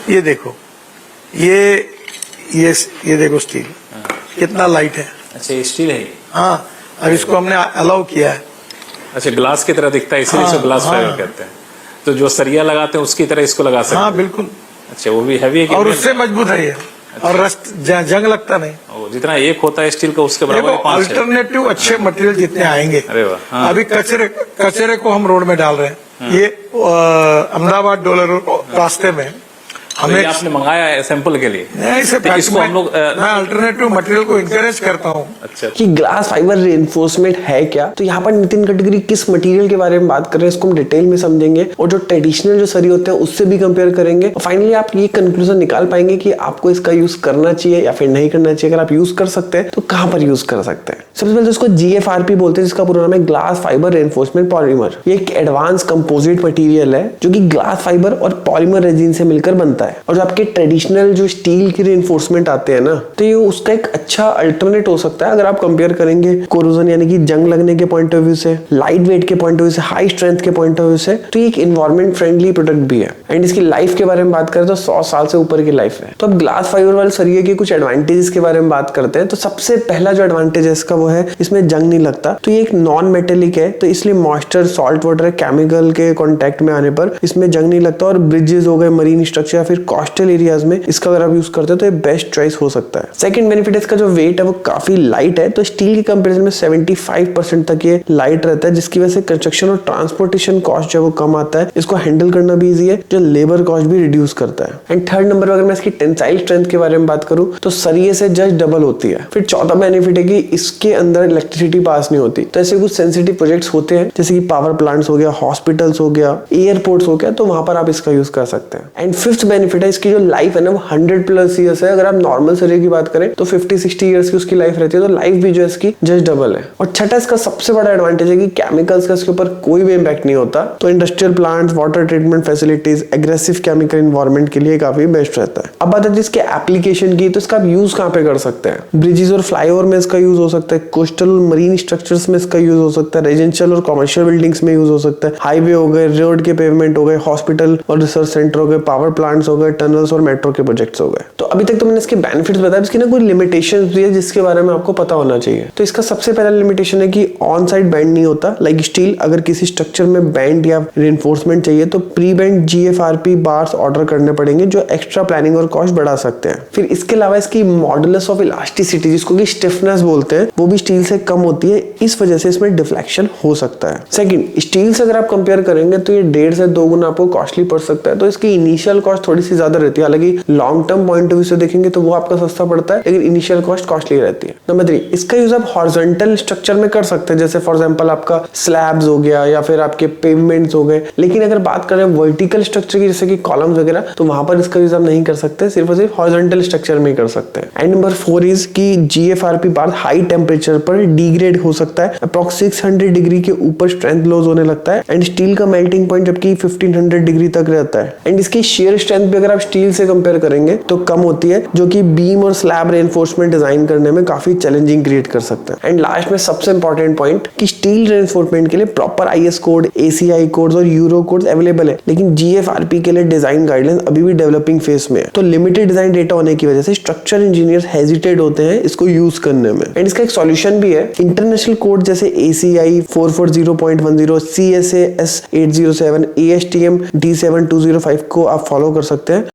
ये देखो, ये देखो स्टील कितना लाइट है। अच्छा, ये स्टील है। हाँ, अब इसको हमने अलाउ किया है। अच्छा, ग्लास की तरह दिखता है, इसीलिए इसको ग्लास फाइबर कहते हैं। तो जो सरिया लगाते हैं उसकी तरह इसको लगा सकते हैं। हाँ बिल्कुल। अच्छा, वो भी हैवी है कि और उससे मजबूत है ये। अच्छा। और रस्ट जंग लगता नहीं। जितना एक होता है स्टील का उसके बराबर देखो, 5 है। अल्टरनेटिव अच्छे मटेरियल जितने आएंगे। अरे वाह। हाँ। अभी कचरे को हम रोड में डाल रहे हैं। ये अहमदाबाद डॉलर रास्ते में हमें आपने मंगाया है सैंपल के लिए। नहीं, इसे इसको हम लोग मैं अल्टरनेटिव मटेरियल को इंकरेज करता हूँ। अच्छा, कि ग्लास फाइबर रेनफोर्समेंट है क्या। तो यहाँ पर नितिन गडकरी किस मटेरियल के बारे में बात कर रहे हैं, इसको हम डिटेल में समझेंगे और जो ट्रेडिशनल जो सरी होते हैं उससे भी कंपेयर करेंगे। और फाइनली आप ये कंक्लूजन निकाल पाएंगे कि आपको इसका यूज करना चाहिए या फिर नहीं करना चाहिए। अगर आप यूज कर सकते हैं तो कहाँ पर यूज कर सकते हैं। सबसे पहले इसको GFRP बोलते हैं, जिसका पूरा नाम है ग्लास फाइबर रेनफोर्समेंट पॉलीमर। ये एक एडवांस कंपोजिट मटेरियल है जो कि ग्लास फाइबर और पॉलीमर रेजिन से मिलकर बनता है। और जो आपके ट्रेडिशनल जो स्टील की रेनफोर्समेंट आते हैं ना, तो ये उसका एक अच्छा अल्टरनेट हो सकता है अगर आप कंपेयर करेंगे कोरोजन यानी कि जंग लगने के पॉइंट ऑफ व्यू से, लाइट वेट के पॉइंट ऑफ व्यू से, हाई स्ट्रेंथ के पॉइंट ऑफ व्यू से। तो ये एक एनवायरमेंट फ्रेंडली प्रोडक्ट भी है। एंड इसकी लाइफ के बारे में बात करें तो 100 साल से ऊपर की लाइफ है। तो अब ग्लास फाइबर वाले सरिये के कुछ एडवांटेजेस के बारे में बात करते हैं। तो सबसे पहला जो एडवांटेज है इसका वो है इसमें जंग नहीं लगता। तो ये एक नॉन मेटेलिक है, तो इसलिए मॉइस्चर, सॉल्ट वाटर, केमिकल के कॉन्टेक्ट में आने पर इसमें जंग नहीं लगता। और ब्रिजेस हो गए, मरीन स्ट्रक्चर या फिर कोस्टल एरियाज में इसका अगर आप यूज करते हैं तो ये बेस्ट चॉइस हो सकता है। सेकंड बेनिफिट इसका जो वेट है वो काफी लाइट है। तो स्टील के कंपैरिजन में 75% तक ये लाइट रहता है, जिसकी वजह से कंस्ट्रक्शन और ट्रांसपोर्टेशन कॉस्ट जो वो कम आता है। इसको हैंडल करना भी इजी है, जो लेबर कॉस्ट भी रिड्यूस करता है। एंड थर्ड नंबर पर अगर मैं इसकी टेंसाइल स्ट्रेंथ के बारे में बात करूं तो सरिये से जस्ट डबल होती है। फिर चौथा बेनिफिट है कि इसके अंदर इलेक्ट्रिसिटी पास नहीं होती। तो ऐसे कुछ सेंसिटिव प्रोजेक्ट्स होते हैं जैसे कि पावर प्लांट्स हो गया, हॉस्पिटल्स हो गया, एयरपोर्ट्स हो गया, तो वहां पर आप इसका यूज कर सकते हैं। एंड फिफ्थ बेनिफिट है इसकी जो लाइफ है ना वो 100+ ईयर्स है। अगर आप नॉर्मल सरिये की बात करें तो 50-60 ईयर्स की उसकी लाइफ रहती है। तो लाइफ भी जो है इसकी जस्ट डबल है। और छठा इसका सबसे बड़ा एडवांटेज है कि केमिकल्स का इसके ऊपर कोई भी इंपैक्ट नहीं होता। तो industrial plants, water treatment facilities, aggressive chemical environment के लिए काफी बेस्ट रहता है। अब बात है इसके एप्लीकेशन की, तो इसका आप यूज कहाँ पे कर सकते हैं। ब्रिजेस और फ्लाईओवर में इसका यूज हो सकता है, कोस्टल मरीन स्ट्रक्चर्स में इसका यूज हो सकता है, रेजिडेंशियल और कमर्शियल बिल्डिंग्स में यूज हो सकता है, हाईवे हो गए, रोड के पेवमेंट हो गए, हॉस्पिटल और रिसर्च सेंटर हो गए, पावर प्लांट्स हो गए, टनल्स और मेट्रो के प्रोजेक्ट्स हो गए। तो अभी तक तो मैंने इसके बेनिफिट्स बताया, इसकी ना कोई लिमिटेशंस भी है जिसके बारे में आपको पता होना चाहिए। तो इसका सबसे पहला लिमिटेशन है कि ऑन साइड बैंड नहीं होता लाइक स्टील। अगर किसी स्ट्रक्चर में बैंड या रेनफोर्समेंट चाहिए तो pre band GFRP bars order करने पड़ेंगे, जो एक्स्ट्रा प्लानिंग और कॉस्ट बढ़ा सकते हैं। फिर इसके अलावा इसकी मॉडुलस ऑफ इलास्टिसिटी, जिसको कि स्टिफनेस बोलते हैं, वो भी स्टील से कम होती है। इस वजह से इसमें डिफ्लेक्शन हो सकता है। सेकंड, स्टील से अगर आप कंपेयर करेंगे तो ये 1.5 से 2 गुना आपको कॉस्टली पड़ सकता है। तो इसकी इनिशियल कॉस्ट थोड़ी सी ज्यादा रहती है। हालांकि long term point of view से देखेंगे तो वो आपका सस्ता पड़ता है, लेकिन इनिशियल कॉस्ट कॉस्टली रहती है। नंबर 3, इसका यूज आप हॉरिजॉन्टल स्ट्रक्चर में कर सकते हैं, जैसे फॉर एग्जांपल आपका स्लैब्स हो गया या फिर आपके पेवमेंट्स हो गए। लेकिन अगर बात करें वर्टिकल स्ट्रक्चर की, जैसे कि कॉलम्स वगैरह, तो वहां पर इसका यूज आप नहीं कर सकते, सिर्फ और सिर्फ हॉरिजॉन्टल स्ट्रक्चर में ही कर सकते हैं। एंड नंबर 4 इज कि GFRP बार हाई टेम्परेचर पर डिग्रेड हो सकता है। अप्रॉक्स 600 डिग्री के ऊपर स्ट्रेंथ लॉस होने लगता है। एंड स्टील का मेल्टिंग पॉइंट जबकि 1500 डिग्री तक रहता है। एंड इसकी शेयर स्ट्रेंथ भी अगर आप स्टील से कंपेयर करेंगे तो कम होती है, जो कि बीम और स्लैब रेनफोर्समेंट डिजाइन करने में काफी चैलेंजिंग क्रिएट कर सकता है। एंड लास्ट में सबसे इंपॉर्टेंट पॉइंट कि स्टील रेनफोर्समेंट के लिए proper IS code, ACI codes और यूरो कोड्स अवेलेबल है, लेकिन GFRP के लिए डिजाइन गाइडलाइंस अभी भी डेवलपिंग फेज में है। तो लिमिटेड डिजाइन डेटा होने की वजह से स्ट्रक्चर इंजीनियर्स हेजिटेट होते हैं इसको यूज करने में। एंड इसका एक सॉल्यूशन भी है। इंटरनेशनल कोड जैसे ACI 440.10, CSA S807, ASTM D7205 को आप फॉलो कर सकते हैं।